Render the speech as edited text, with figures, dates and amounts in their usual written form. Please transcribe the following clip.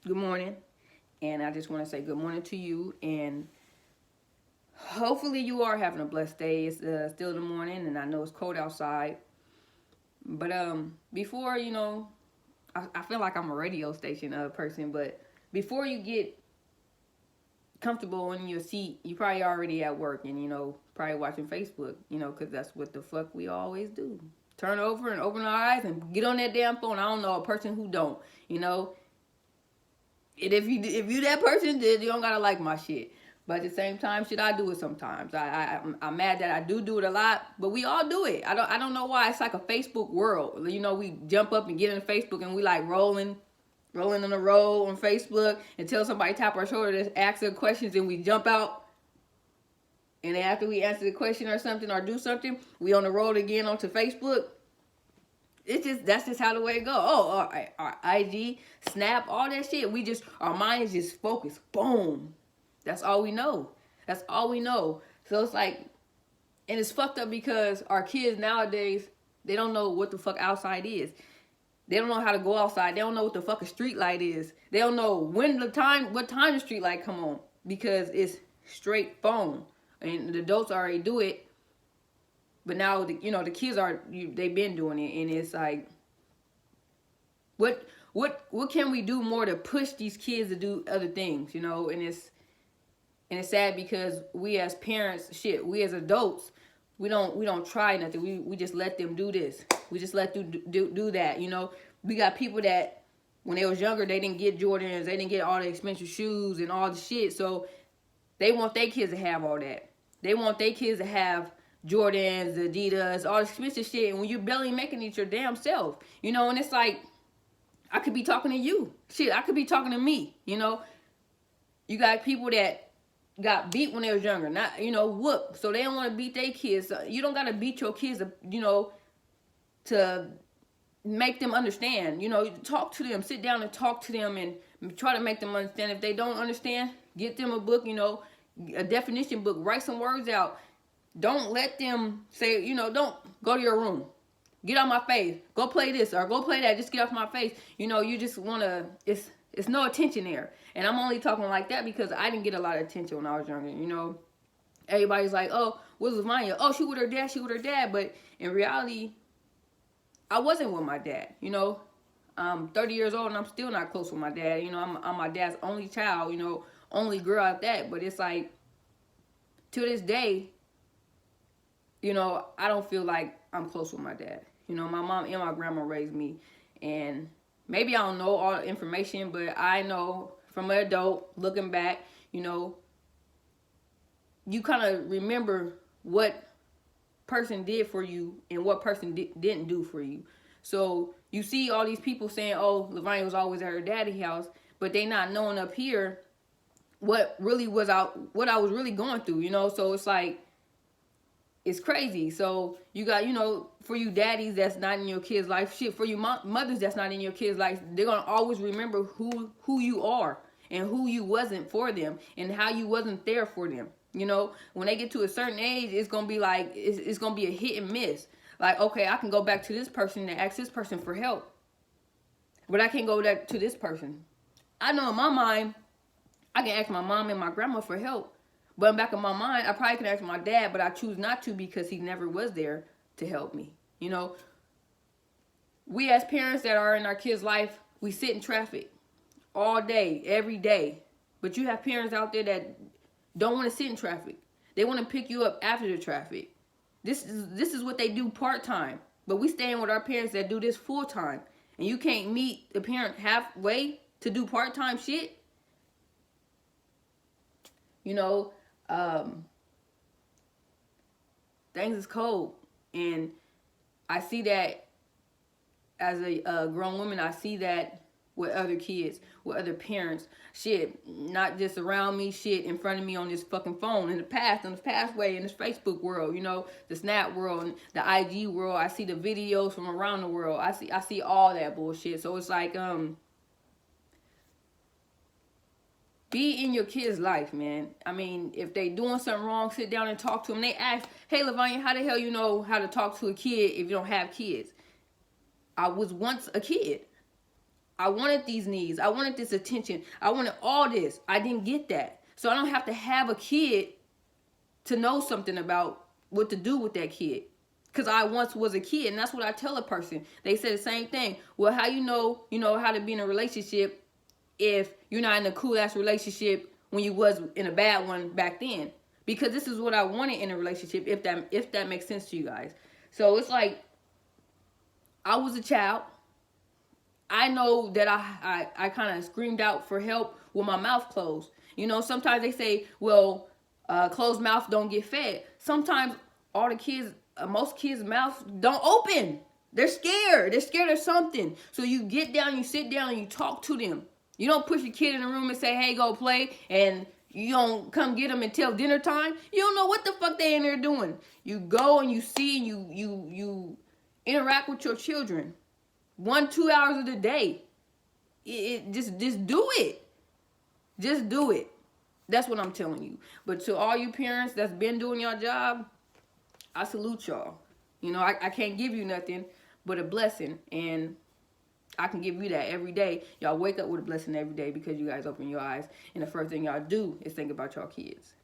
good morning. And I just want to say good morning to you. And hopefully, you are having a blessed day. It's still the morning, and I know it's cold outside. But before I feel like I'm a radio station person. But before you get comfortable in your seat, you probably already at work, and probably watching Facebook. Because that's what the fuck we always do. Turn over and open our eyes and get on that damn phone. I don't know a person who don't. You know, and if you that person, then you don't gotta like my shit. But at the same time, shit, I do it sometimes. I'm mad that I do it a lot, but we all do it. I don't know why it's like a Facebook world. We jump up and get in Facebook and we like rolling in a row on Facebook until somebody tap our shoulder to ask us questions and we jump out. And then after we answer the question or something or do something, we on the road again onto Facebook. That's just how the way it go. Oh, our IG, Snap, all that shit. Our mind is just focused. Boom. That's all we know. That's all we know. So it's like, and it's fucked up because our kids nowadays, they don't know what the fuck outside is. They don't know how to go outside. They don't know what the fuck a street light is. They don't know what time the street light come on because it's straight phone. And the adults already do it. But now, the kids they've been doing it, and it's like, what can we do more to push these kids to do other things, And it's sad because we as parents, we as adults, we don't try nothing. We just let them do this. We just let them do that, We got people that when they was younger, they didn't get Jordans, they didn't get all the expensive shoes and all the shit, so they want their kids to have all that. They want their kids to have Jordans, Adidas, all the expensive shit, and when you're barely making it your damn self, and it's like, I could be talking to you. Shit, I could be talking to me, You got people that got beat when they was younger, not, whooped, so they don't want to beat their kids. You don't got to beat your kids, to make them understand, talk to them, sit down and talk to them and try to make them understand. If they don't understand, get them a book, a definition book, write some words out. Don't let them say, don't go to your room. Get out my face. Go play this or go play that. Just get off my face. You just want to, it's no attention there. And I'm only talking like that because I didn't get a lot of attention when I was younger, Everybody's like, oh, what's Lavanya? Oh, she with her dad. But in reality, I wasn't with my dad, I'm 30 years old and I'm still not close with my dad. I'm my dad's only child, only girl at that. But it's like, to this day, I don't feel like I'm close with my dad. My mom and my grandma raised me. And maybe I don't know all the information, but I know from an adult looking back, you kind of remember what person did for you and what person didn't do for you. So you see all these people saying, oh, Lavanya was always at her daddy's house, but they not knowing up here what I was really going through, So it's like, it's crazy. So you got, for you daddies that's not in your kids' life, shit, for you mothers that's not in your kids' life, they're going to always remember who you are and who you wasn't for them and how you wasn't there for them. When they get to a certain age, it's going to be like, it's going to be a hit and miss. Like, okay, I can go back to this person and ask this person for help, but I can't go back to this person. I know in my mind, I can ask my mom and my grandma for help. But in the back of my mind, I probably can ask my dad, but I choose not to because he never was there to help me. We as parents that are in our kids' life, we sit in traffic all day, every day. But you have parents out there that don't want to sit in traffic. They want to pick you up after the traffic. This is what they do part-time. But we staying with our parents that do this full-time. And you can't meet the parent halfway to do part-time shit. Things is cold, and I see that as a grown woman. I see that with other kids, with other parents, shit, not just around me, shit, in front of me on this fucking phone. In the past way, in this Facebook world, the Snap world, and the IG world. I see the videos from around the world. I see all that bullshit. So it's like, be in your kid's life, man. I mean, if they doing something wrong, sit down and talk to them. They ask, hey, Lavanya, how the hell you know how to talk to a kid if you don't have kids? I was once a kid. I wanted these needs. I wanted this attention. I wanted all this. I didn't get that. So I don't have to have a kid to know something about what to do with that kid. Because I once was a kid, and that's what I tell a person. They say the same thing. Well, how you know how to be in a relationship if you're not in a cool-ass relationship when you was in a bad one back then? Because this is what I wanted in a relationship, if that makes sense to you guys. So it's like, I was a child. I know that I kind of screamed out for help with my mouth closed. You know, sometimes they say, well, closed mouth don't get fed. Sometimes most kids' mouths don't open. They're scared. They're scared of something. So you get down, you sit down, and you talk to them. You don't push your kid in the room and say, hey, go play, and you don't come get them until dinner time. You don't know what the fuck they in there doing. You go and you see, and you interact with your children. 1-2 hours of the day. Just do it. Just do it. That's what I'm telling you. But to all you parents that's been doing your job, I salute y'all. You know, I can't give you nothing but a blessing. And I can give you that every day. Y'all wake up with a blessing every day because you guys open your eyes. And the first thing y'all do is think about y'all kids.